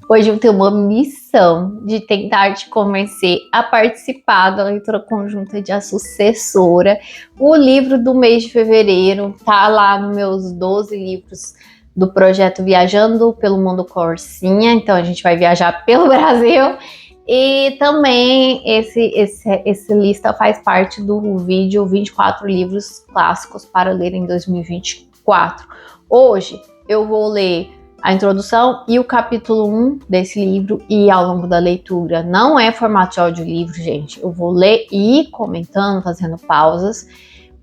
Hoje eu tenho uma missão de tentar te convencer a participar da leitura conjunta de A Sucessora. O livro do mês de fevereiro tá lá nos meus 12 livros do projeto Viajando pelo Mundo Corsinha. Então a gente vai viajar pelo Brasil. E também esse lista faz parte do vídeo 24 livros clássicos para ler em 2024. Hoje eu vou ler a introdução e o capítulo 1 desse livro, e ao longo da leitura não é formato de audiolivro, gente. Eu vou ler e ir comentando, fazendo pausas,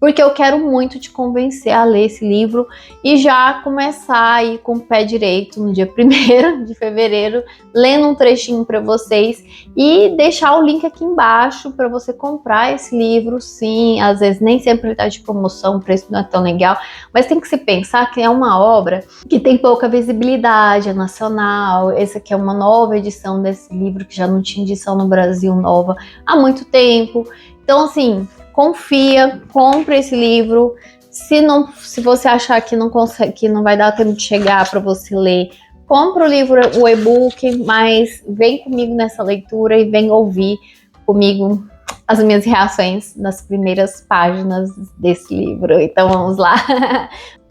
porque eu quero muito te convencer a ler esse livro e já começar aí com o pé direito no dia 1º de fevereiro, lendo um trechinho para vocês e deixar o link aqui embaixo para você comprar esse livro. Sim, às vezes nem sempre ele está de promoção, o preço não é tão legal, mas tem que se pensar que é uma obra que tem pouca visibilidade, é nacional. Essa aqui é uma nova edição desse livro, que já não tinha edição no Brasil nova há muito tempo. Então, assim, confia, compra esse livro. Se você achar que não consegue, que não vai dar tempo de chegar para você ler, compra o livro, o e-book, mas vem comigo nessa leitura e vem ouvir comigo as minhas reações nas primeiras páginas desse livro. Então vamos lá.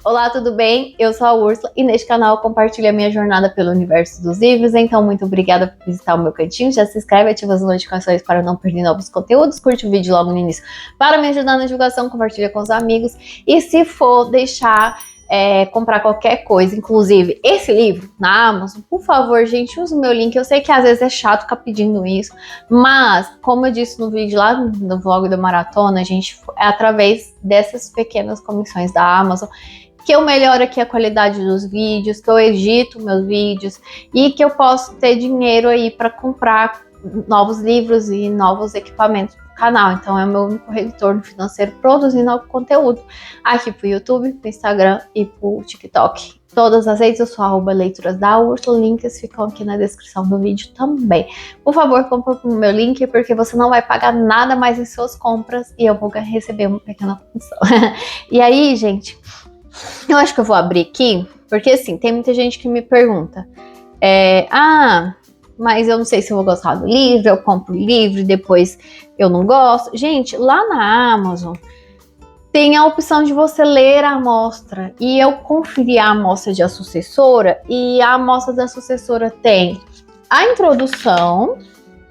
Olá, tudo bem? Eu sou a Úrsula e neste canal eu compartilho a minha jornada pelo universo dos livros. Então, muito obrigada por visitar o meu cantinho. Já se inscreve, ativa as notificações para não perder novos conteúdos. Curte o vídeo logo no início para me ajudar na divulgação. Compartilha com os amigos. E se for deixar comprar qualquer coisa, inclusive esse livro na Amazon, por favor, gente, use o meu link. Eu sei que às vezes é chato ficar pedindo isso, mas como eu disse no vídeo lá no vlog da maratona, gente, é através dessas pequenas comissões da Amazon que eu melhoro aqui a qualidade dos vídeos, que eu edito meus vídeos e que eu posso ter dinheiro aí para comprar novos livros e novos equipamentos pro canal. Então é o meu único retorno financeiro produzindo novo conteúdo aqui pro YouTube, pro Instagram e pro TikTok. Todas as redes eu sou @leituras da Úrsula, links ficam aqui na descrição do vídeo também. Por favor, compra o meu link, porque você não vai pagar nada mais em suas compras e eu vou receber uma pequena comissão. E aí, gente, eu acho que eu vou abrir aqui, porque assim, tem muita gente que me pergunta, mas eu não sei se eu vou gostar do livro, eu compro o livro e depois eu não gosto. Gente, lá na Amazon tem a opção de você ler a amostra, e eu conferi a amostra de A Sucessora, e a amostra da Sucessora tem a introdução,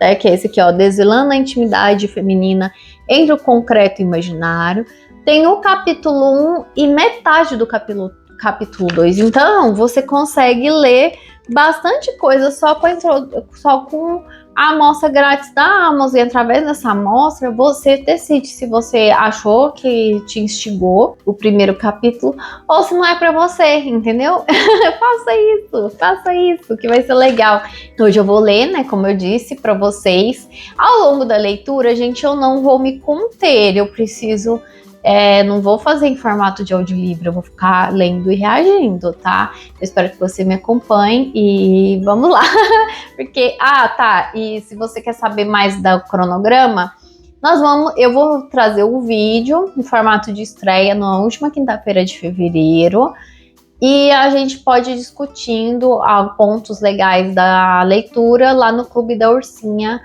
né, que é esse aqui, ó, Desvelando a Intimidade Feminina entre o Concreto e o Imaginário. Tem o capítulo 1 e metade do capítulo 2. Então, você consegue ler bastante coisa só com a amostra grátis da Amazon. E através dessa amostra, você decide se você achou que te instigou o primeiro capítulo ou se não é pra você, entendeu? Faça isso, que vai ser legal. Hoje eu vou ler, né, como eu disse, pra vocês. Ao longo da leitura, gente, eu não vou me conter, eu preciso... não vou fazer em formato de audiolivro, eu vou ficar lendo e reagindo, tá? Eu espero que você me acompanhe e vamos lá. Porque, e se você quer saber mais do cronograma, eu vou trazer o vídeo em formato de estreia na última quinta-feira de fevereiro, e a gente pode ir discutindo pontos legais da leitura lá no Clube da Ursinha.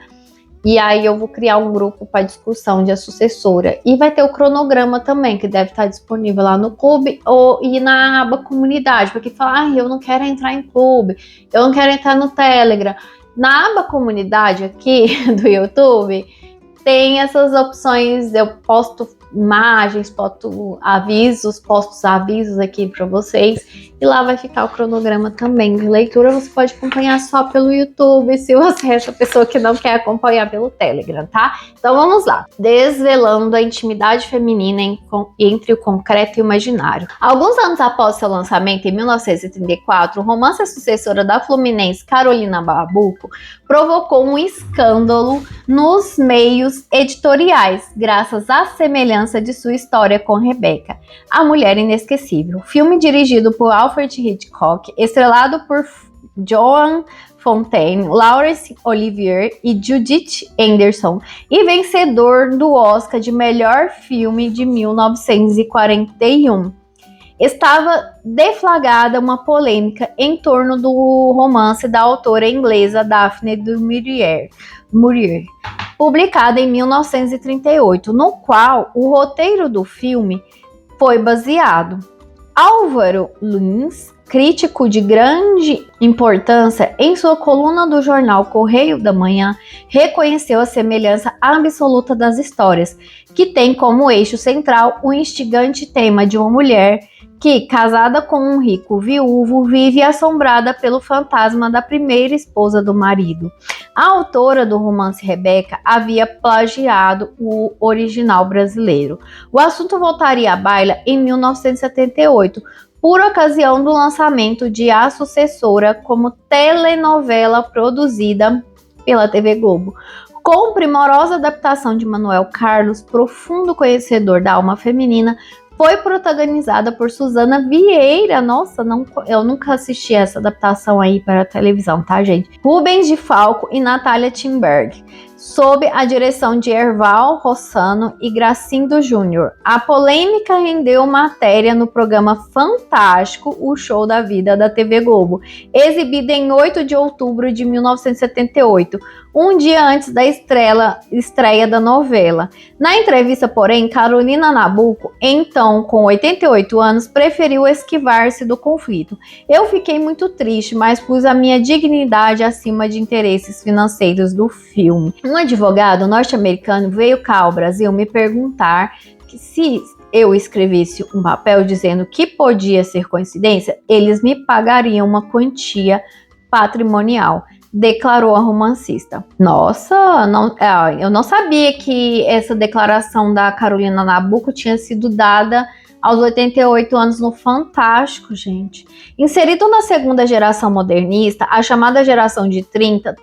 E aí eu vou criar um grupo para discussão de A Sucessora. E vai ter o cronograma também, que deve estar disponível lá no clube e na aba comunidade. Porque fala, eu não quero entrar em clube, eu não quero entrar no Telegram. Na aba comunidade aqui do YouTube, tem essas opções, eu posto imagens, posto avisos aqui para vocês, e lá vai ficar o cronograma também de leitura. Você pode acompanhar só pelo YouTube, se você é essa pessoa que não quer acompanhar pelo Telegram, tá? Então vamos lá. Desvelando a intimidade feminina entre o concreto e o imaginário. Alguns anos após seu lançamento, em 1934, o romance A Sucessora da fluminense Carolina Babuco provocou um escândalo nos meios editoriais, graças à semelhança de sua história com Rebecca, a Mulher Inesquecível. Filme dirigido por Alfred Hitchcock, estrelado por Joan Fontaine, Laurence Olivier e Judith Anderson, e vencedor do Oscar de melhor filme de 1941. estava deflagrada uma polêmica em torno do romance da autora inglesa Daphne du Maurier, publicado em 1938, no qual o roteiro do filme foi baseado. Álvaro Lins, crítico de grande importância, em sua coluna do jornal Correio da Manhã, reconheceu a semelhança absoluta das histórias, que tem como eixo central o instigante tema de uma mulher que, casada com um rico viúvo, vive assombrada pelo fantasma da primeira esposa do marido. A autora do romance Rebeca havia plagiado o original brasileiro. O assunto voltaria à baila em 1978, por ocasião do lançamento de A Sucessora como telenovela produzida pela TV Globo. Com primorosa adaptação de Manuel Carlos, profundo conhecedor da alma feminina, foi protagonizada por Suzana Vieira. Nossa, eu nunca assisti essa adaptação aí para a televisão, tá, gente? Rubens de Falco e Natália Timberg, sob a direção de Erval Rossano e Gracindo Júnior. A polêmica rendeu matéria no programa Fantástico, o Show da Vida da TV Globo, exibido em 8 de outubro de 1978, um dia antes da estreia da novela. Na entrevista, porém, Carolina Nabuco, então com 88 anos, preferiu esquivar-se do conflito. Eu fiquei muito triste, mas pus a minha dignidade acima de interesses financeiros do filme. Um advogado norte-americano veio cá ao Brasil me perguntar que se eu escrevesse um papel dizendo que podia ser coincidência, eles me pagariam uma quantia patrimonial, declarou a romancista. Nossa, eu não sabia que essa declaração da Carolina Nabuco tinha sido dada aos 88 anos no Fantástico, gente. Inserido na segunda geração modernista, a chamada geração de 30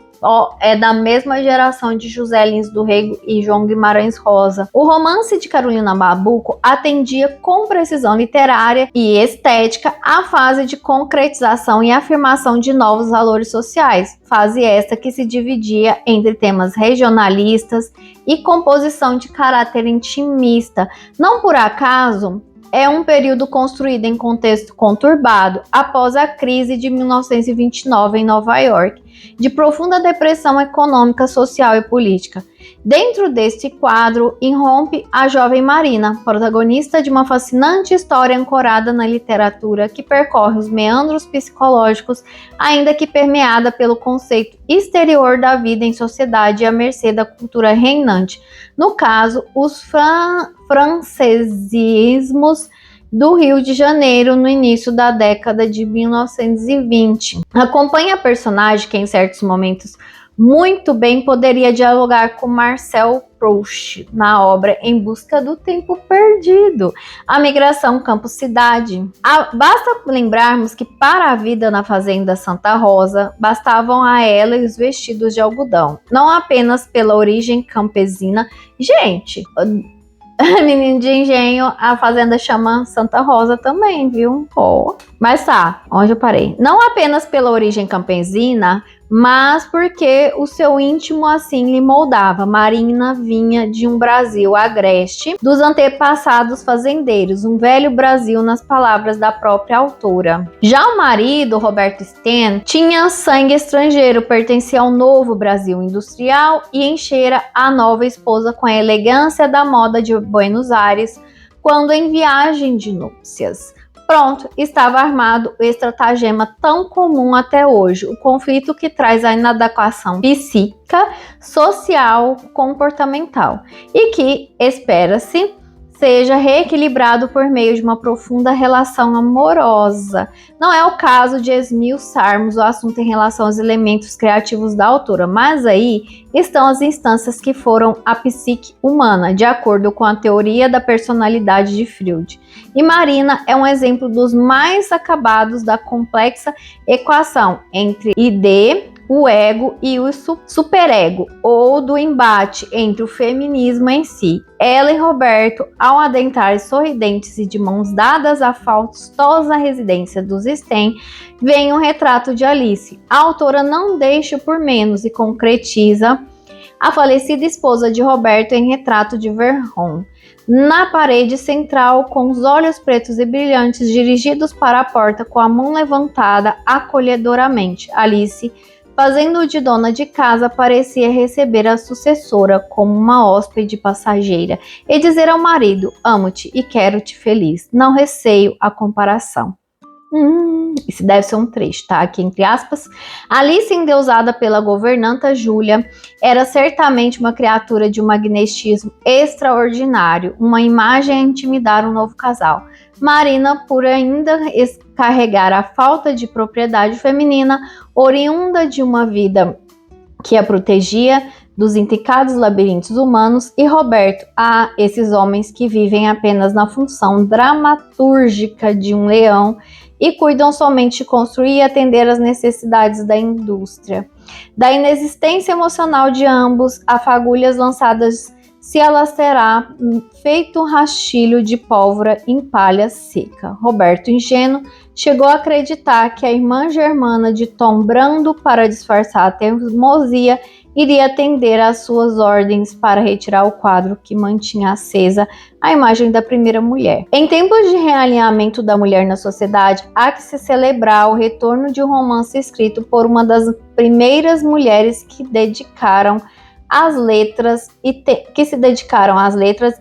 é da mesma geração de José Lins do Rego e João Guimarães Rosa. O romance de Carolina Nabuco atendia com precisão literária e estética à fase de concretização e afirmação de novos valores sociais, fase esta que se dividia entre temas regionalistas e composição de caráter intimista. Não por acaso, é um período construído em contexto conturbado após a crise de 1929 em Nova York, de profunda depressão econômica, social e política. Dentro deste quadro, irrompe a jovem Marina, protagonista de uma fascinante história ancorada na literatura que percorre os meandros psicológicos, ainda que permeada pelo conceito exterior da vida em sociedade e à mercê da cultura reinante. No caso, os francesismos do Rio de Janeiro no início da década de 1920. Acompanha a personagem que em certos momentos muito bem poderia dialogar com Marcel Proust na obra Em Busca do Tempo Perdido, A Migração Campo-Cidade. Basta lembrarmos que para a vida na fazenda Santa Rosa, bastavam a ela os vestidos de algodão, não apenas pela origem campesina. Gente, menino de engenho, a fazenda chama Santa Rosa também, viu? Oh. Mas tá, onde eu parei? Não apenas pela origem campesina, mas porque o seu íntimo assim lhe moldava. Marina vinha de um Brasil agreste, dos antepassados fazendeiros, um velho Brasil nas palavras da própria autora. Já o marido, Roberto Sten, tinha sangue estrangeiro, pertencia ao novo Brasil industrial e enchera a nova esposa com a elegância da moda de Buenos Aires, quando em viagem de núpcias. Pronto, estava armado o estratagema tão comum até hoje, o conflito que traz a inadequação psíquica, social, comportamental e que, espera-se, seja reequilibrado por meio de uma profunda relação amorosa. Não é o caso de esmiuçarmos o assunto em relação aos elementos criativos da autora, mas aí estão as instâncias que foram a psique humana, de acordo com a teoria da personalidade de Freud. E Marina é um exemplo dos mais acabados da complexa equação entre id, o ego e o superego, ou do embate entre o feminismo em si. Ela e Roberto, ao adentrar sorridentes e de mãos dadas à faustosa residência dos Sten, vem um retrato de Alice. A autora não deixa por menos e concretiza a falecida esposa de Roberto em retrato de Verron. Na parede central, com os olhos pretos e brilhantes dirigidos para a porta com a mão levantada acolhedoramente, Alice, fazendo de dona de casa, parecia receber a sucessora como uma hóspede passageira e dizer ao marido: amo-te e quero-te feliz. Não receio a comparação. Isso deve ser um trecho, tá? Aqui entre aspas. Alice, endeusada pela governanta Júlia, era certamente uma criatura de um magnetismo extraordinário, uma imagem a intimidar um novo casal. Marina, por ainda carregar a falta de propriedade feminina, oriunda de uma vida que a protegia dos intricados labirintos humanos, e Roberto, esses homens que vivem apenas na função dramatúrgica de um leão e cuidam somente de construir e atender às necessidades da indústria. Da inexistência emocional de ambos, a fagulhas lançadas se alacerá feito um rastilho de pólvora em palha seca. Roberto, ingênuo, chegou a acreditar que a irmã germana de tom brando, para disfarçar a teimosia, iria atender às suas ordens para retirar o quadro que mantinha acesa a imagem da primeira mulher. Em tempos de realinhamento da mulher na sociedade, há que se celebrar o retorno de um romance escrito por uma das primeiras mulheres que se dedicaram às letras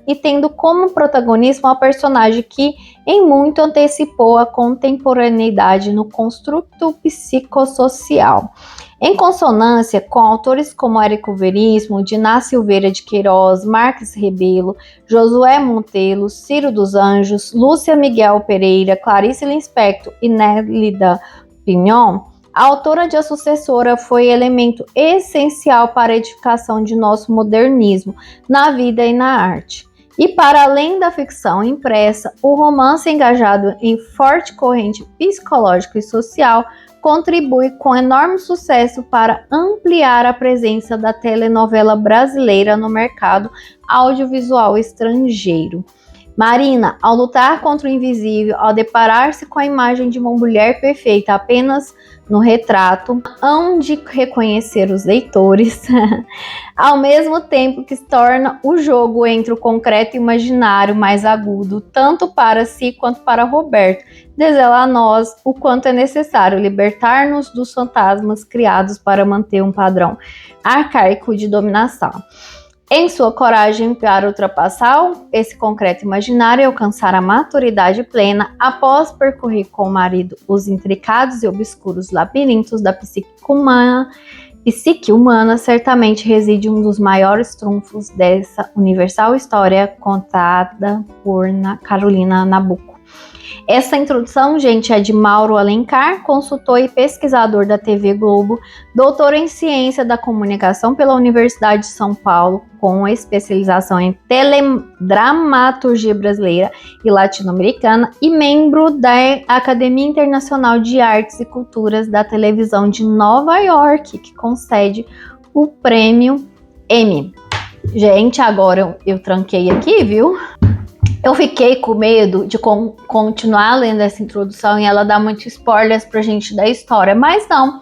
e tendo como protagonista uma personagem que em muito antecipou a contemporaneidade no construto psicossocial. Em consonância com autores como Érico Veríssimo, Diná Silveira de Queiroz, Marques Rebelo, Josué Montelo, Ciro dos Anjos, Lúcia Miguel Pereira, Clarice Lispector e Nélida Pignon, a autora de A Sucessora foi elemento essencial para a edificação de nosso modernismo na vida e na arte. E para além da ficção impressa, o romance engajado em forte corrente psicológica e social contribui com enorme sucesso para ampliar a presença da telenovela brasileira no mercado audiovisual estrangeiro. Marina, ao lutar contra o invisível, ao deparar-se com a imagem de uma mulher perfeita apenas no retrato, hão de reconhecer os leitores, ao mesmo tempo que se torna o jogo entre o concreto e o imaginário mais agudo, tanto para si quanto para Roberto, desvela a nós o quanto é necessário libertar-nos dos fantasmas criados para manter um padrão arcaico de dominação. Em sua coragem para ultrapassar esse concreto imaginário e alcançar a maturidade plena, após percorrer com o marido os intricados e obscuros labirintos da psique humana, certamente reside um dos maiores trunfos dessa universal história contada por Carolina Nabuco. Essa introdução, gente, é de Mauro Alencar, consultor e pesquisador da TV Globo, doutor em Ciência da Comunicação pela Universidade de São Paulo, com especialização em teledramaturgia brasileira e latino-americana e membro da Academia Internacional de Artes e Culturas da Televisão de Nova York, que concede o prêmio Emmy. Gente, agora eu tranquei aqui, viu? Eu fiquei com medo de continuar lendo essa introdução e ela dar muitos spoilers pra gente da história, mas não,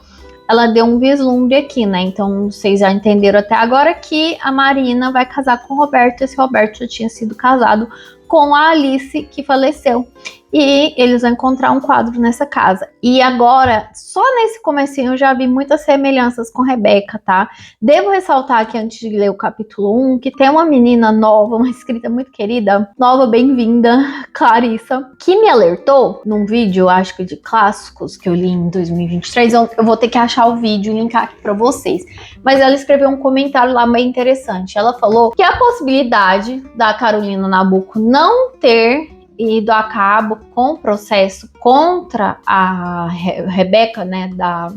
ela deu um vislumbre aqui, né? Então vocês já entenderam até agora que a Marina vai casar com o Roberto. Esse Roberto já tinha sido casado com a Alice, que faleceu. E eles vão encontrar um quadro nessa casa. E agora, só nesse comecinho eu já vi muitas semelhanças com Rebeca, tá? Devo ressaltar aqui, antes de ler o capítulo 1, que tem uma menina nova, uma escrita muito querida, nova, bem-vinda, Clarissa, que me alertou num vídeo, acho que de clássicos, que eu li em 2023. Eu vou ter que achar o vídeo e linkar aqui pra vocês. Mas ela escreveu um comentário lá bem interessante. Ela falou que a possibilidade da Carolina Nabuco não ter ido a cabo com o processo contra a Rebeca, né, da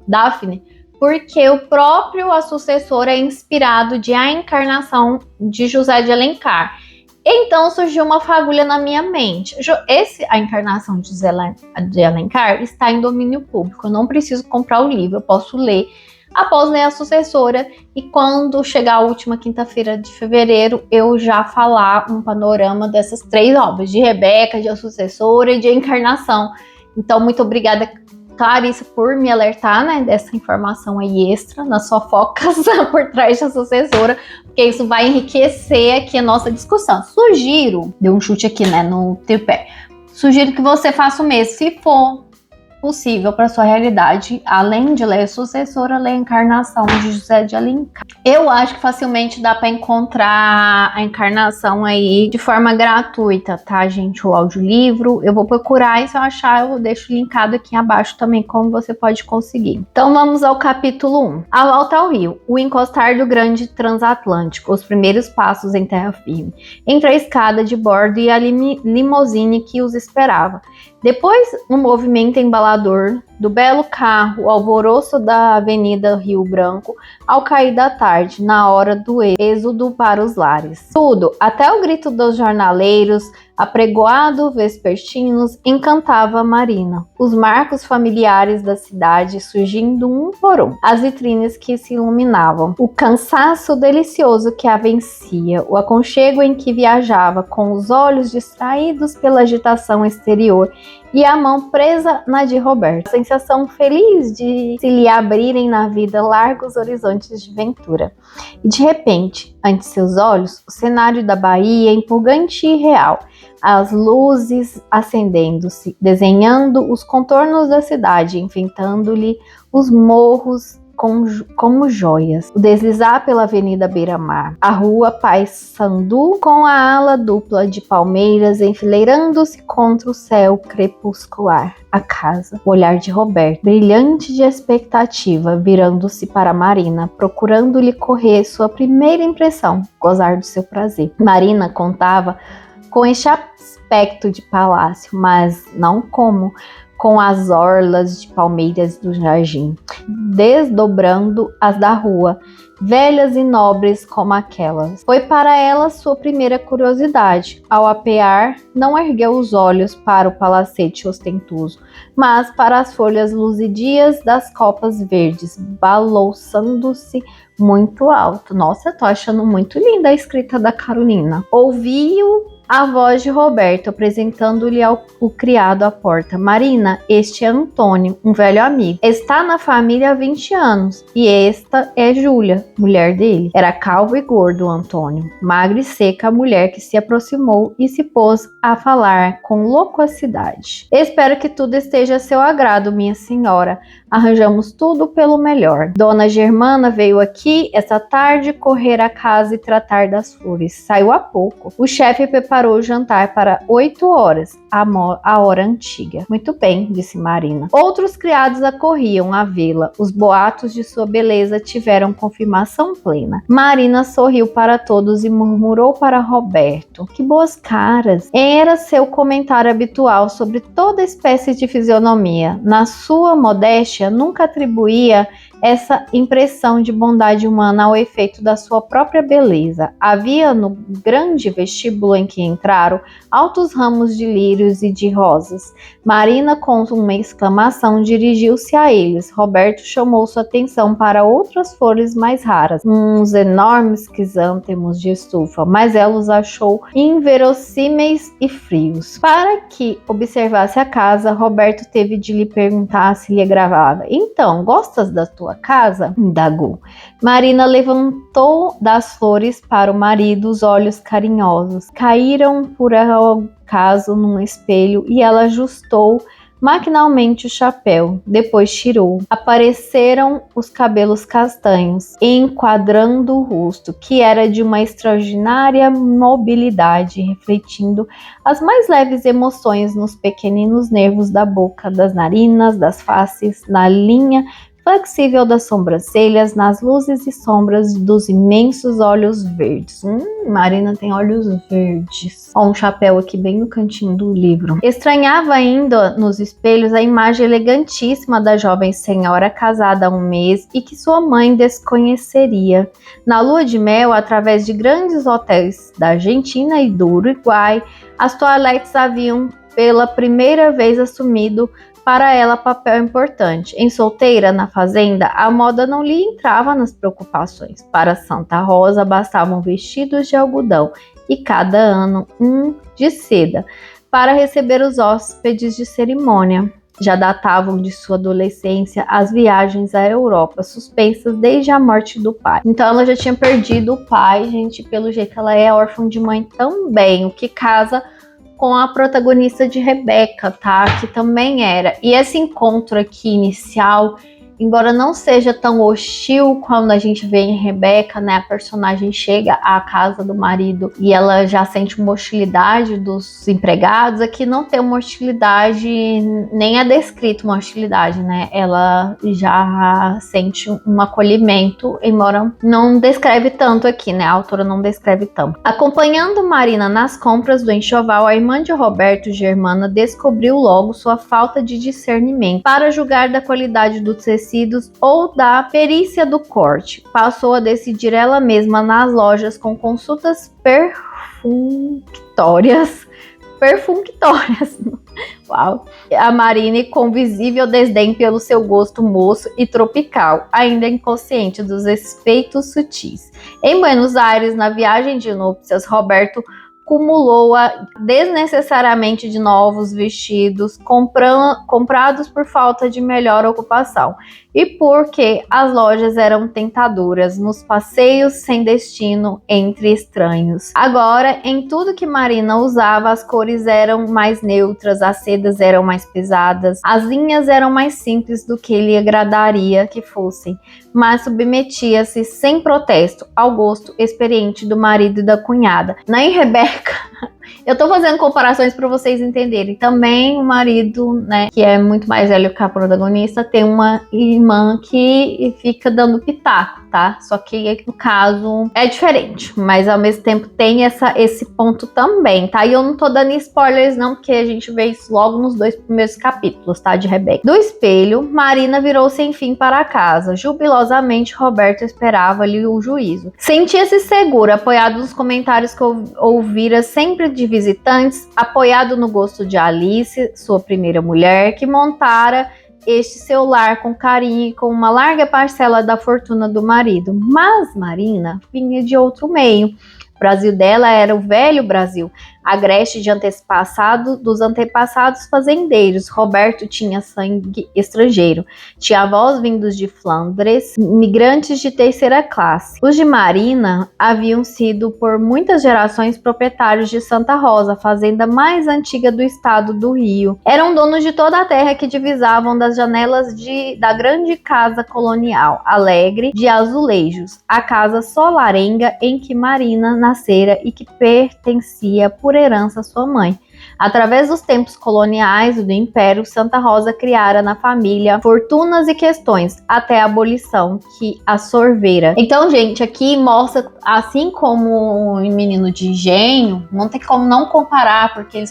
Daphne, porque o próprio A Sucessora é inspirado de A Encarnação de José de Alencar. Então surgiu uma fagulha na minha mente. A Encarnação de José de Alencar está em domínio público. Eu não preciso comprar o livro, eu posso ler após ler A Sucessora, e quando chegar a última quinta-feira de fevereiro, eu já falar um panorama dessas 3 obras, de Rebeca, de A Sucessora e de Encarnação. Então, muito obrigada, Clarice, por me alertar, né, dessa informação aí extra, nas fofocas por trás da sucessora, porque isso vai enriquecer aqui a nossa discussão. Sugiro, deu um chute aqui, né, no tripé, sugiro que você faça o mesmo, se for possível para sua realidade, além de ler a sucessora, ler a Encarnação de José de Alencar. Eu acho que facilmente dá para encontrar a Encarnação aí de forma gratuita, tá, gente? O audiolivro, eu vou procurar e se eu achar, eu deixo linkado aqui abaixo também como você pode conseguir. Então vamos ao capítulo 1. A volta ao Rio, o encostar do grande transatlântico, os primeiros passos em terra firme, entre a escada de bordo e a limousine que os esperava. Depois, o movimento embalador do belo carro, o alvoroço da Avenida Rio Branco, ao cair da tarde, na hora do êxodo para os lares. Tudo, até o grito dos jornaleiros, apregoado vespertinos, encantava Marina. Os marcos familiares da cidade surgindo um por um, as vitrines que se iluminavam, o cansaço delicioso que a vencia, o aconchego em que viajava, com os olhos distraídos pela agitação exterior e a mão presa na de Roberto. A sensação feliz de se lhe abrirem na vida largos horizontes de ventura. E de repente, ante seus olhos, o cenário da Bahia empolgante e real, as luzes acendendo-se, desenhando os contornos da cidade, enfeitando-lhe os morros como joias. O deslizar pela Avenida Beira-Mar, a rua Paissandu, com a ala dupla de palmeiras enfileirando-se contra o céu crepuscular. A casa, o olhar de Roberto, brilhante de expectativa, virando-se para Marina, procurando-lhe correr sua primeira impressão, gozar do seu prazer. Marina contava com este aspecto de palácio, mas não como com as orlas de palmeiras do jardim, desdobrando as da rua, velhas e nobres como aquelas. Foi para ela sua primeira curiosidade. Ao apear, não ergueu os olhos para o palacete ostentoso, mas para as folhas luzidias das copas verdes, balouçando-se muito alto. Nossa, eu tô achando muito linda a escrita da Carolina. Ouviu a voz de Roberto, apresentando-lhe o criado à porta. Marina, este é Antônio, um velho amigo. Está na família há 20 anos. E esta é Júlia, mulher dele. Era calvo e gordo Antônio. Magra e seca a mulher que se aproximou e se pôs a falar com loquacidade. Espero que tudo esteja a seu agrado, minha senhora. Arranjamos tudo pelo melhor. Dona Germana veio aqui esta tarde correr à casa e tratar das flores. Saiu há pouco. O chefe preparou o jantar para 8 horas, a hora antiga. Muito bem, disse Marina. Outros criados acorriam a vê-la. Os boatos de sua beleza tiveram confirmação plena. Marina sorriu para todos e murmurou para Roberto: que boas caras! Era seu comentário habitual sobre toda espécie de fisionomia. Na sua modéstia, nunca atribuía essa impressão de bondade humana ao efeito da sua própria beleza. Havia no grande vestíbulo em que entraram altos ramos de lírios e de rosas. Marina, com uma exclamação, dirigiu-se a eles. Roberto chamou sua atenção para outras flores mais raras, uns enormes crisântemos de estufa, mas ela os achou inverossímeis e frios. Para que observasse a casa, Roberto teve de lhe perguntar se lhe agradava. Então, gostas da tua casa? Indagou. Marina levantou das flores para o marido os olhos carinhosos. Caíram por acaso num espelho e ela ajustou maquinalmente o chapéu, depois tirou. Apareceram os cabelos castanhos, enquadrando o rosto, que era de uma extraordinária mobilidade, refletindo as mais leves emoções nos pequeninos nervos da boca, das narinas, das faces, na linha flexível das sobrancelhas, nas luzes e sombras dos imensos olhos verdes. Marina tem olhos verdes. Ó, um chapéu aqui bem no cantinho do livro. Estranhava ainda nos espelhos a imagem elegantíssima da jovem senhora casada há um mês e que sua mãe desconheceria. Na lua de mel, através de grandes hotéis da Argentina e do Uruguai, as toaletes haviam pela primeira vez assumido para ela papel importante. Em solteira, na fazenda, a moda não lhe entrava nas preocupações. Para Santa Rosa bastavam vestidos de algodão e cada ano um de seda para receber os hóspedes de cerimônia. já datavam de sua adolescência as viagens à Europa, suspensas desde a morte do pai. Então ela já tinha perdido o pai, gente, pelo jeito ela é órfã de mãe também, o que casa com a protagonista de Rebeca, tá? Que também era. E esse encontro aqui inicial, embora não seja tão hostil quando a gente vê em Rebeca, né? A personagem chega à casa do marido e ela já sente uma hostilidade dos empregados. Aqui não tem uma hostilidade, nem é descrito uma hostilidade, né? Ela já sente um acolhimento, embora não descreve tanto aqui, né? A autora não descreve tanto. Acompanhando Marina nas compras do enxoval, a irmã de Roberto, Germana, descobriu logo sua falta de discernimento para julgar da qualidade do tecido ou da perícia do corte. Passou a decidir ela mesma nas lojas com consultas perfunctórias. Uau! A Marina com visível desdém pelo seu gosto moço e tropical, ainda inconsciente dos efeitos sutis. Em Buenos Aires, na viagem de núpcias, Roberto cumulou-a desnecessariamente de novos vestidos comprados por falta de melhor ocupação e porque as lojas eram tentadoras nos passeios sem destino entre estranhos. Agora, em tudo que Marina usava, as cores eram mais neutras, as sedas eram mais pesadas, as linhas eram mais simples do que lhe agradaria que fossem, mas submetia-se sem protesto ao gosto experiente do marido e da cunhada. Nem Rebeca. Eu tô fazendo comparações para vocês entenderem. Também o marido, né, que é muito mais velho que a protagonista, tem uma irmã que fica dando pitaco, tá? Só que no caso é diferente, mas ao mesmo tempo tem esse ponto também, tá? E eu não tô dando spoilers não, porque a gente vê isso logo nos 2 primeiros capítulos, tá? De Rebeca. Do espelho, Marina virou-se enfim para casa. Jubilosamente, Roberto esperava-lhe o juízo. Sentia-se segura, apoiado nos comentários que ouvira sempre de visitantes, apoiado no gosto de Alice, sua primeira mulher, que montara este seu lar com carinho e com uma larga parcela da fortuna do marido. Mas Marina vinha de outro meio. O Brasil dela era o velho Brasil, agreste dos antepassados fazendeiros. Roberto tinha sangue estrangeiro, tinha avós vindos de Flandres, imigrantes de terceira classe. Os de Marina haviam sido por muitas gerações proprietários de Santa Rosa, a fazenda mais antiga do estado do Rio. Eram donos de toda a terra que divisavam das janelas da grande casa colonial, alegre, de azulejos, a casa solarenga em que Marina nascera e que pertencia por herança à sua mãe. Através dos tempos coloniais e do Império, Santa Rosa criara na família fortunas e questões, até a abolição que a sorvera. Então, gente, aqui mostra, assim como o Menino de Engenho, não tem como não comparar, porque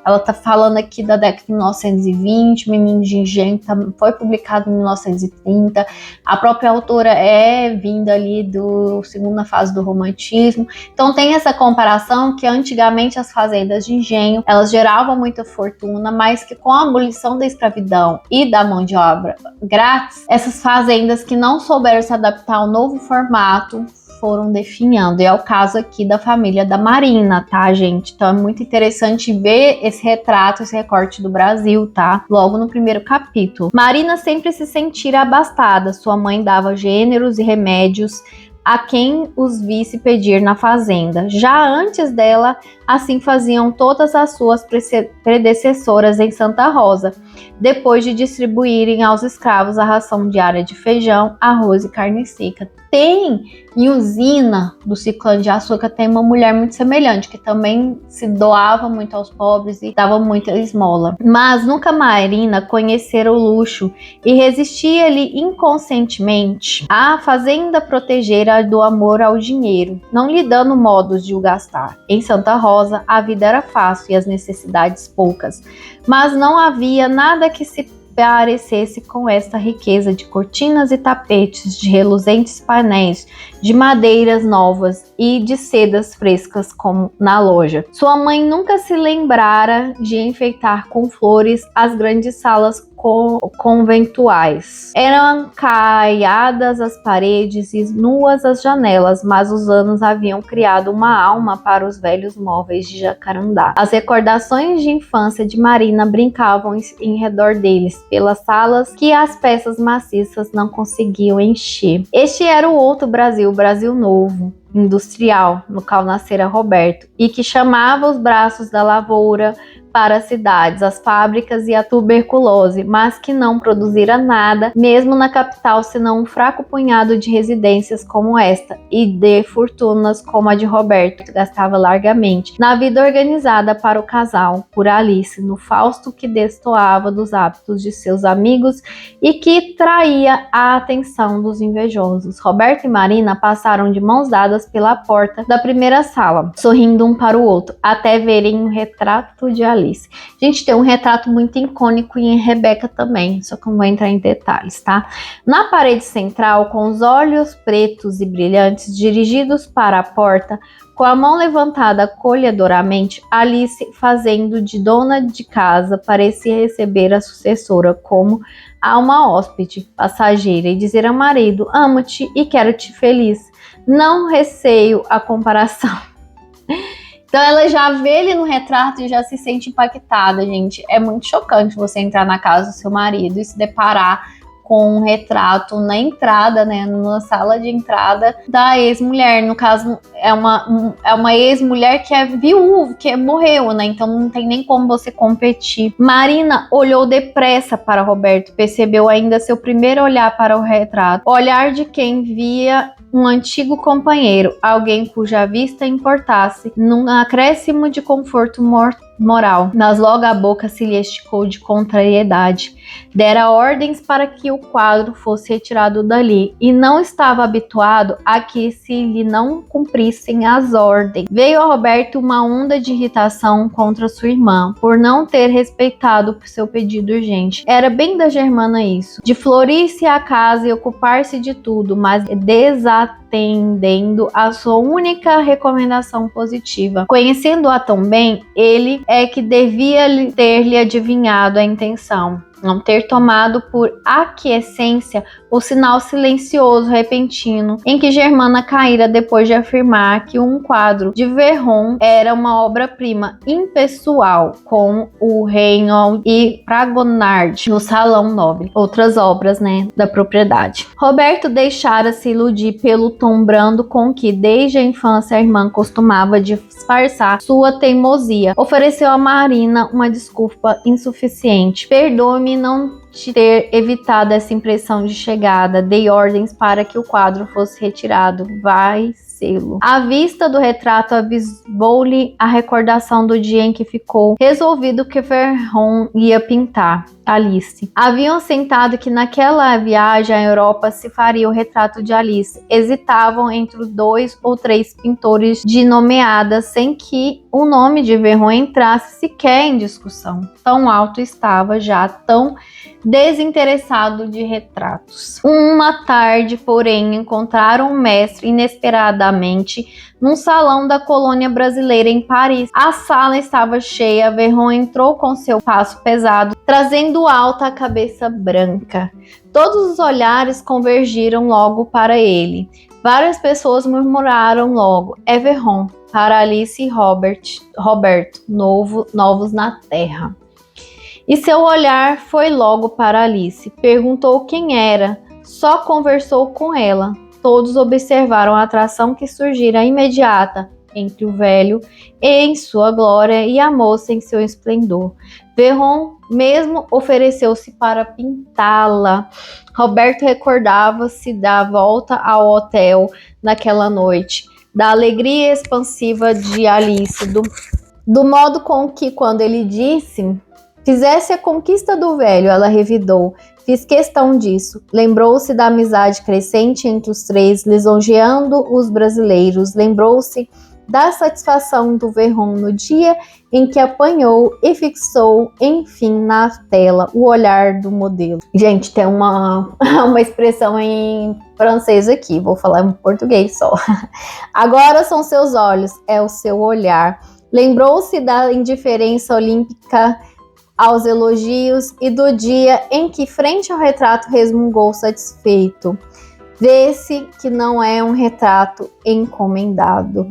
ela tá falando aqui da década de 1920, Menino de Engenho foi publicado em 1930, a própria autora é vinda ali da segunda fase do romantismo, então tem essa comparação que antigamente as fazendas de engenho, elas geravam muita fortuna, mas que com a abolição da escravidão e da mão de obra grátis, essas fazendas que não souberam se adaptar ao novo formato foram definhando. E é o caso aqui da família da Marina, tá, gente? Então é muito interessante ver esse retrato, esse recorte do Brasil, tá? Logo no primeiro capítulo. Marina sempre se sentira abastada. Sua mãe dava gêneros e remédios a quem os visse pedir na fazenda. Já antes dela, assim faziam todas as suas predecessoras em Santa Rosa, depois de distribuírem aos escravos a ração diária de feijão, arroz e carne seca. Tem em usina do Ciclone de Açúcar, tem uma mulher muito semelhante, que também se doava muito aos pobres e dava muita esmola. Mas nunca Marina conhecera o luxo e resistia-lhe inconscientemente. A fazenda protegera do amor ao dinheiro, não lhe dando modos de o gastar. Em Santa Rosa, a vida era fácil e as necessidades poucas, mas não havia nada que se parecesse com esta riqueza de cortinas e tapetes, de reluzentes painéis, de madeiras novas e de sedas frescas como na loja. Sua mãe nunca se lembrara de enfeitar com flores as grandes salas conventuais. Eram caiadas as paredes e nuas as janelas, mas os anos haviam criado uma alma para os velhos móveis de jacarandá. As recordações de infância de Marina brincavam em redor deles, pelas salas que as peças maciças não conseguiam encher. Este era o outro Brasil, o Brasil novo, industrial, no qual nascera Roberto, e que chamava os braços da lavoura para as cidades, as fábricas e a tuberculose, mas que não produzira nada, mesmo na capital, senão um fraco punhado de residências como esta, e de fortunas como a de Roberto, que gastava largamente na vida organizada para o casal, por Alice, no Fausto que destoava dos hábitos de seus amigos e que traía a atenção dos invejosos. Roberto e Marina passaram de mãos dadas pela porta da primeira sala, sorrindo um para o outro, até verem um retrato de Alice. Gente, tem um retrato muito icônico em Rebeca também, só que eu não vou entrar em detalhes, tá? Na parede central, com os olhos pretos e brilhantes dirigidos para a porta, com a mão levantada acolhedoramente, Alice, fazendo de dona de casa, parecia receber a sucessora como a uma hóspede passageira e dizer ao marido: amo-te e quero-te feliz. Não receio a comparação. Então ela já vê ele no retrato e já se sente impactada, gente. É muito chocante você entrar na casa do seu marido e se deparar com um retrato na entrada, né, na sala de entrada da ex-mulher. No caso, é uma ex-mulher que é viúva, que morreu, né, então não tem nem como você competir. Marina olhou depressa para Roberto, percebeu ainda seu primeiro olhar para o retrato, olhar de quem via um antigo companheiro, alguém cuja vista importasse, num acréscimo de conforto moral. Mas logo a boca se lhe esticou de contrariedade. Dera ordens para que o quadro fosse retirado dali, e não estava habituado a que se lhe não cumprissem as ordens. Veio a Roberto uma onda de irritação contra sua irmã, por não ter respeitado seu pedido urgente. Era bem da Germana isso, de florir-se a casa e ocupar-se de tudo, mas desatendendo a sua única recomendação positiva. Conhecendo-a tão bem, ele é que devia ter-lhe adivinhado a intenção. Não ter tomado por aquiescência o sinal silencioso repentino em que Germana caíra depois de afirmar que um quadro de Verron era uma obra-prima impessoal, com o Reinhold e Fragonard no Salão Nobre, outras obras, né, da propriedade. Roberto deixara-se iludir pelo tom brando com que desde a infância a irmã costumava disfarçar sua teimosia. Ofereceu a Marina uma desculpa insuficiente. Perdoe-me não te ter evitado essa impressão de chegada. Dei ordens para que o quadro fosse retirado. Vai sê-lo. À vista do retrato, avisou-lhe a recordação do dia em que ficou resolvido que Verron ia pintar Alice. Haviam sentado que naquela viagem à Europa se faria o retrato de Alice. Hesitavam entre os 2 ou 3 pintores de nomeada, sem que o nome de Verron entrasse sequer em discussão. Tão alto estava já, tão desinteressado de retratos. Uma tarde, porém, encontraram o mestre inesperadamente num salão da colônia brasileira em Paris. A sala estava cheia. Verron entrou com seu passo pesado, trazendo alta a cabeça branca. Todos os olhares convergiram logo para ele. Várias pessoas murmuraram logo: é Verron, para Alice e Roberto, novos na terra. E seu olhar foi logo para Alice. Perguntou quem era, só conversou com ela. Todos observaram a atração que surgira imediata entre o velho em sua glória e a moça em seu esplendor. Verron mesmo ofereceu-se para pintá-la. Roberto recordava-se da volta ao hotel naquela noite, da alegria expansiva de Alice, do modo com que, quando ele disse: fizesse a conquista do velho, ela revidou: fiz questão disso. Lembrou-se da amizade crescente entre os três, lisonjeando os brasileiros. Lembrou-se da satisfação do Verron no dia em que apanhou e fixou, enfim, na tela o olhar do modelo. Gente, tem uma expressão em francês aqui, vou falar em português só. Agora são seus olhos, é o seu olhar. Lembrou-se da indiferença olímpica aos elogios e do dia em que, frente ao retrato, resmungou satisfeito. Vê-se que não é um retrato encomendado.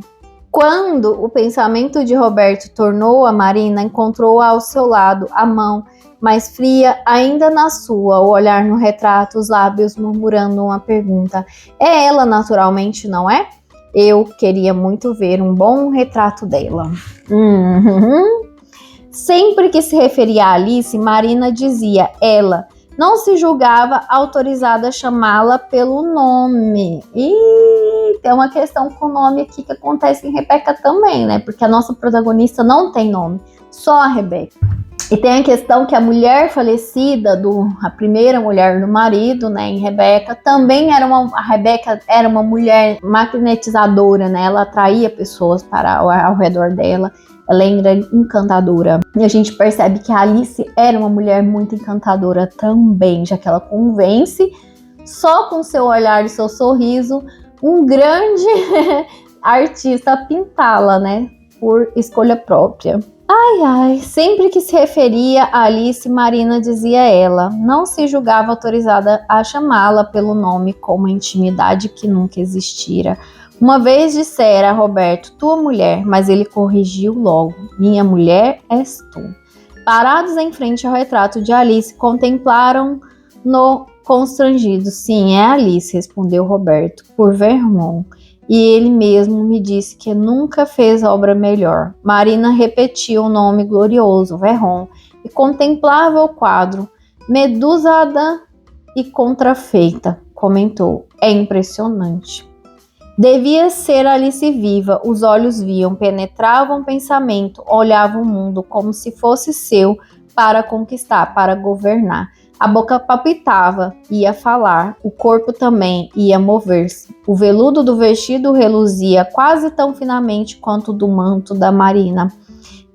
Quando o pensamento de Roberto tornou a Marina, encontrou ao seu lado, a mão mais fria ainda na sua, o olhar no retrato, os lábios murmurando uma pergunta. É ela, naturalmente, não é? Eu queria muito ver um bom retrato dela. Sempre que se referia a Alice, Marina dizia ela. Não se julgava autorizada a chamá-la pelo nome. E tem uma questão com o nome aqui que acontece em Rebeca também, né? Porque a nossa protagonista não tem nome, só a Rebeca. E tem a questão que a mulher falecida, a primeira mulher do marido, né, em Rebeca, também a Rebeca era uma mulher magnetizadora, né? Ela atraía pessoas ao redor dela. Ela era encantadora. E a gente percebe que a Alice era uma mulher muito encantadora também, já que ela convence, só com seu olhar e seu sorriso, um grande artista a pintá-la, né? Por escolha própria. Sempre que se referia a Alice, Marina dizia ela. Não se julgava autorizada a chamá-la pelo nome com uma intimidade que nunca existira. Uma vez dissera a Roberto, tua mulher, mas ele corrigiu logo, minha mulher és tu. Parados em frente ao retrato de Alice, contemplaram-no constrangidos. Sim, é Alice, respondeu Roberto, por Vermont. E ele mesmo me disse que nunca fez obra melhor. Marina repetia o nome glorioso, Verron, e contemplava o quadro, medusada e contrafeita. Comentou, é impressionante. Devia ser Alice viva, os olhos viam, penetravam o pensamento, olhavam o mundo como se fosse seu para conquistar, para governar. A boca palpitava, ia falar, o corpo também ia mover-se. O veludo do vestido reluzia quase tão finamente quanto o do manto de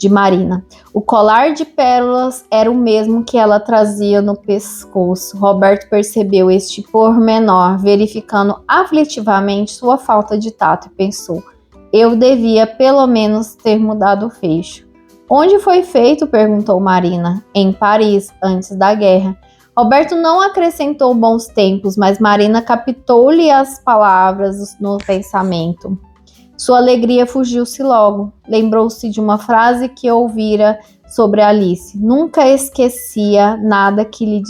Marina. O colar de pérolas era o mesmo que ela trazia no pescoço. Roberto percebeu este pormenor, verificando aflitivamente sua falta de tato, e pensou: eu devia pelo menos ter mudado o fecho. Onde foi feito? Perguntou Marina. Em Paris, antes da guerra. Roberto não acrescentou bons tempos, mas Marina captou-lhe as palavras no pensamento. Sua alegria fugiu-se logo. Lembrou-se de uma frase que ouvira sobre Alice. Nunca esquecia nada que lhe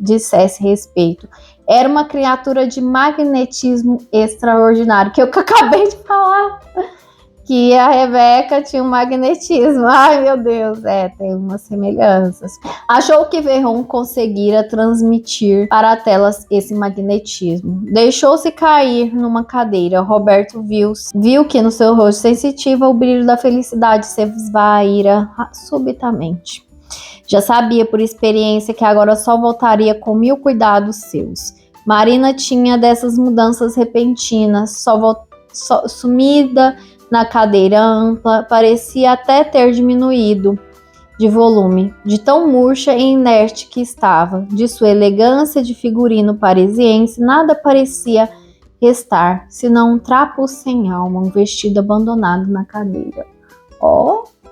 dissesse respeito. Era uma criatura de magnetismo extraordinário, que eu acabei de falar. Que a Rebeca tinha um magnetismo. Ai, meu Deus, tem umas semelhanças. Achou que Verron conseguira transmitir para a telas esse magnetismo. Deixou-se cair numa cadeira. Roberto viu que no seu rosto sensitivo o brilho da felicidade se esvaíra subitamente. Já sabia por experiência que agora só voltaria com 1000 cuidados seus. Marina tinha dessas mudanças repentinas, sumida na cadeira ampla, parecia até ter diminuído de volume, de tão murcha e inerte que estava. De sua elegância de figurino parisiense, nada parecia restar, senão um trapo sem alma, um vestido abandonado na cadeira.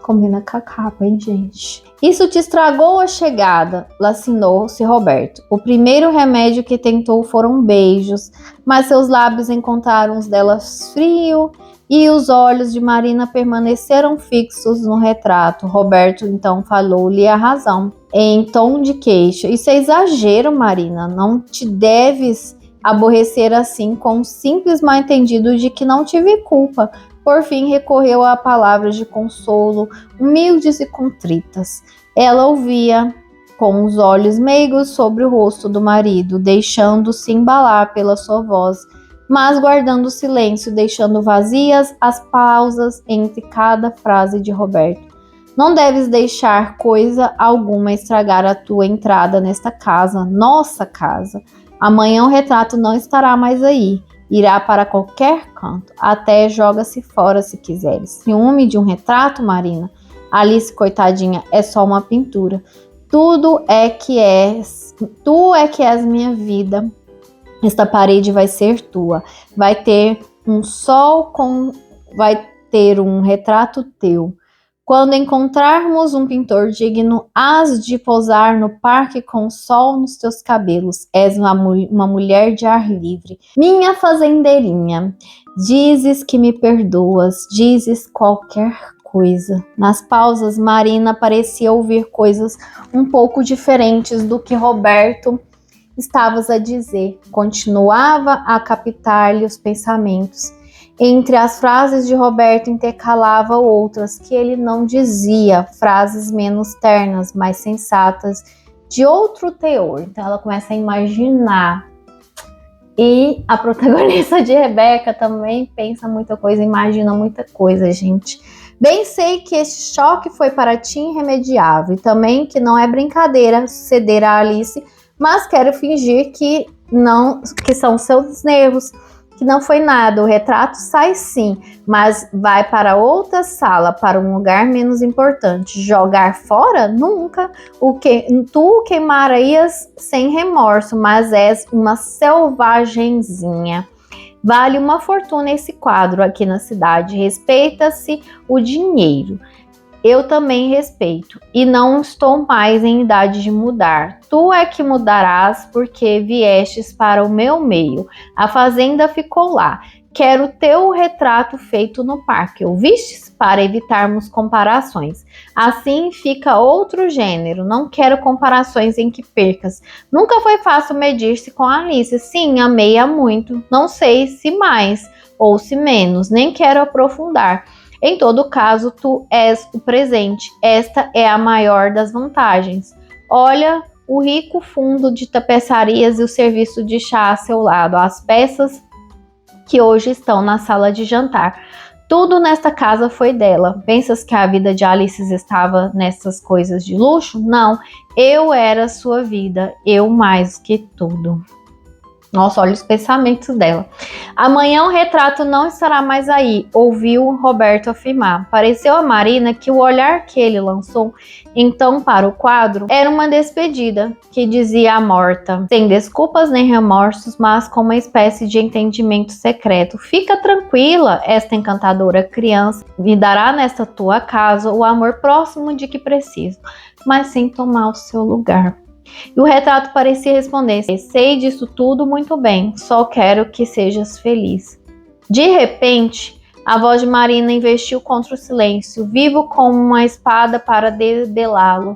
Combina com a capa, hein, gente? Isso te estragou a chegada, lacinou-se Roberto. O primeiro remédio que tentou foram beijos, mas seus lábios encontraram os dela frio e os olhos de Marina permaneceram fixos no retrato. Roberto então falou-lhe a razão, em tom de queixa. Isso é exagero, Marina. Não te deves aborrecer assim com um simples mal-entendido de que não tive culpa. Por fim, recorreu a palavras de consolo, humildes e contritas. Ela ouvia com os olhos meigos sobre o rosto do marido, deixando-se embalar pela sua voz, mas guardando silêncio, deixando vazias as pausas entre cada frase de Roberto. Não deves deixar coisa alguma estragar a tua entrada nesta casa, nossa casa. Amanhã o retrato não estará mais aí. Irá para qualquer canto, até joga-se fora se quiseres. Ciúme de um retrato, Marina? Alice, coitadinha, é só uma pintura. Tu é que és minha vida. Esta parede vai ser tua. Vai ter um retrato teu. Quando encontrarmos um pintor digno, hás de pousar no parque com o sol nos teus cabelos. És uma mulher de ar livre. Minha fazendeirinha, dizes que me perdoas, dizes qualquer coisa. Nas pausas, Marina parecia ouvir coisas um pouco diferentes do que Roberto estavas a dizer. Continuava a captar-lhe os pensamentos. Entre as frases de Roberto intercalava outras que ele não dizia, frases menos ternas, mais sensatas, de outro teor. Então ela começa a imaginar. E a protagonista de Rebeca também pensa muita coisa, imagina muita coisa, gente. Bem sei que este choque foi para ti irremediável e também que não é brincadeira suceder a Alice, mas quero fingir que não, que são seus nervos, que não foi nada. O retrato sai sim, mas vai para outra sala, para um lugar menos importante. Jogar fora? Nunca. Tu queimarias sem remorso, mas és uma selvagenzinha. Vale uma fortuna esse quadro aqui na cidade. Respeita-se o dinheiro. Eu também respeito, e não estou mais em idade de mudar. Tu é que mudarás, porque viestes para o meu meio. A fazenda ficou lá. Quero teu retrato feito no parque, ouvistes? Para evitarmos comparações. Assim fica outro gênero. Não quero comparações em que percas. Nunca foi fácil medir-se com a Alice. Sim, amei-a muito. Não sei se mais ou se menos. Nem quero aprofundar. Em todo caso, tu és o presente. Esta é a maior das vantagens. Olha o rico fundo de tapeçarias e o serviço de chá a seu lado, as peças que hoje estão na sala de jantar. Tudo nesta casa foi dela. Pensas que a vida de Alice estava nessas coisas de luxo? Não, eu era sua vida, eu mais que tudo. Nossa, olha os pensamentos dela. Amanhã o retrato não estará mais aí, ouviu Roberto afirmar. Pareceu a Marina que o olhar que ele lançou então para o quadro era uma despedida, que dizia a morta, sem desculpas nem remorsos, mas com uma espécie de entendimento secreto. Fica tranquila, esta encantadora criança me dará nesta tua casa o amor próximo de que preciso, mas sem tomar o seu lugar. E o retrato parecia responder: sei disso tudo muito bem, só quero que sejas feliz. De repente, a voz de Marina investiu contra o silêncio, vivo como uma espada para debelá-lo.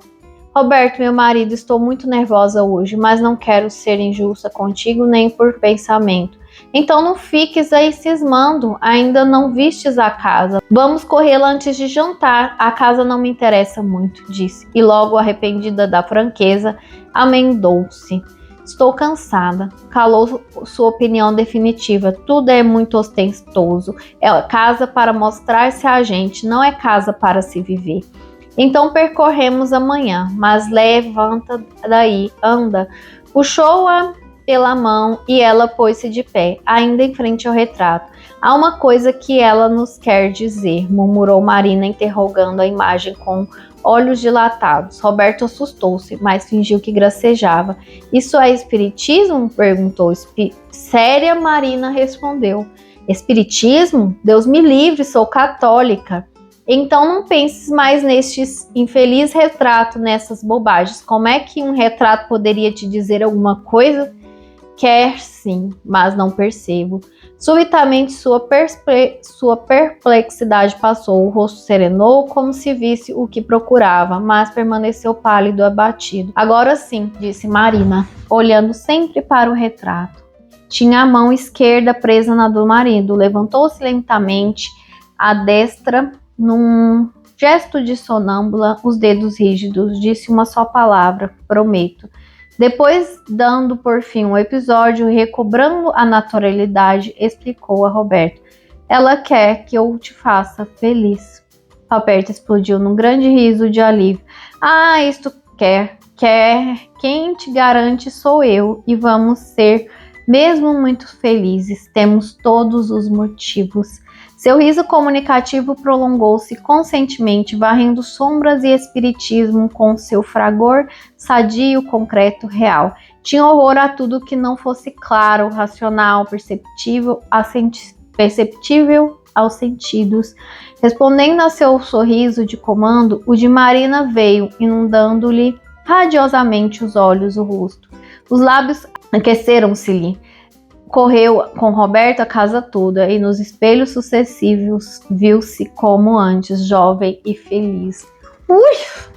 Roberto, meu marido, estou muito nervosa hoje, mas não quero ser injusta contigo nem por pensamento. Então não fiques aí cismando, ainda não vistes a casa. Vamos corrê-la antes de jantar, a casa não me interessa muito, disse. E logo, arrependida da franqueza, amendou-se. Estou cansada, calou sua opinião definitiva. Tudo é muito ostentoso. É casa para mostrar-se a gente, não é casa para se viver. Então percorremos amanhã, mas levanta daí, anda. Puxou-a pela mão e ela pôs-se de pé, ainda em frente ao retrato. Há uma coisa que ela nos quer dizer, murmurou Marina, interrogando a imagem com olhos dilatados. Roberto assustou-se, mas fingiu que gracejava. Isso é espiritismo? Perguntou. Séria, Marina respondeu. Espiritismo? Deus me livre, sou católica. Então não penses mais neste infeliz retrato, nessas bobagens. Como é que um retrato poderia te dizer alguma coisa? Quer sim, mas não percebo. Subitamente sua perplexidade passou, o rosto serenou como se visse o que procurava, mas permaneceu pálido, abatido. Agora sim, disse Marina, olhando sempre para o retrato. Tinha a mão esquerda presa na do marido, levantou-se lentamente, a destra num gesto de sonâmbula, os dedos rígidos, disse uma só palavra, prometo. Depois, dando por fim o episódio, recobrando a naturalidade, explicou a Roberto. Ela quer que eu te faça feliz. Roberto explodiu num grande riso de alívio. Ah, isto quer. Quem te garante sou eu, e vamos ser mesmo muito felizes. Temos todos os motivos. Seu riso comunicativo prolongou-se conscientemente, varrendo sombras e espiritismo com seu fragor sadio, concreto, real. Tinha horror a tudo que não fosse claro, racional, perceptível, aos sentidos. Respondendo a seu sorriso de comando, o de Marina veio, inundando-lhe radiosamente os olhos, o rosto. Os lábios aqueceram-se-lhe. Correu com Roberto a casa toda, e nos espelhos sucessivos viu-se como antes, jovem e feliz. Ui!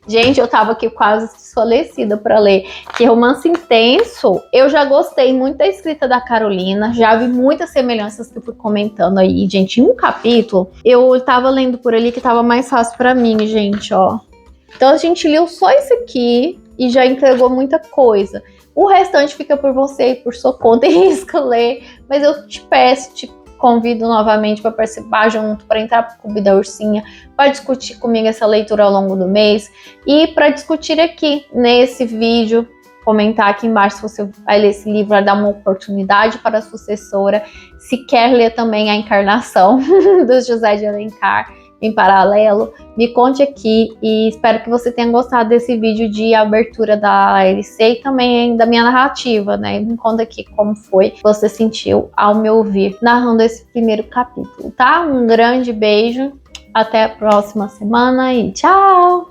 Gente, eu tava aqui quase desfalecida para ler. Que romance intenso. Eu já gostei muito da escrita da Carolina, já vi muitas semelhanças que eu fui comentando aí, gente. Em um capítulo, eu tava lendo por ali que tava mais fácil para mim, gente, ó. Então a gente leu só isso aqui e já entregou muita coisa. O restante fica por você e por sua conta e risco ler. Mas eu te peço, te convido novamente para participar junto, para entrar para o Clube da Ursinha, para discutir comigo essa leitura ao longo do mês e para discutir aqui nesse vídeo, comentar aqui embaixo se você vai ler esse livro, vai dar uma oportunidade para a sucessora, se quer ler também A Encarnação do José de Alencar em paralelo, me conte aqui e espero que você tenha gostado desse vídeo de abertura da LC e também da minha narrativa, né? Me conta aqui como foi que você sentiu ao me ouvir narrando esse primeiro capítulo, tá? Um grande beijo, até a próxima semana e tchau!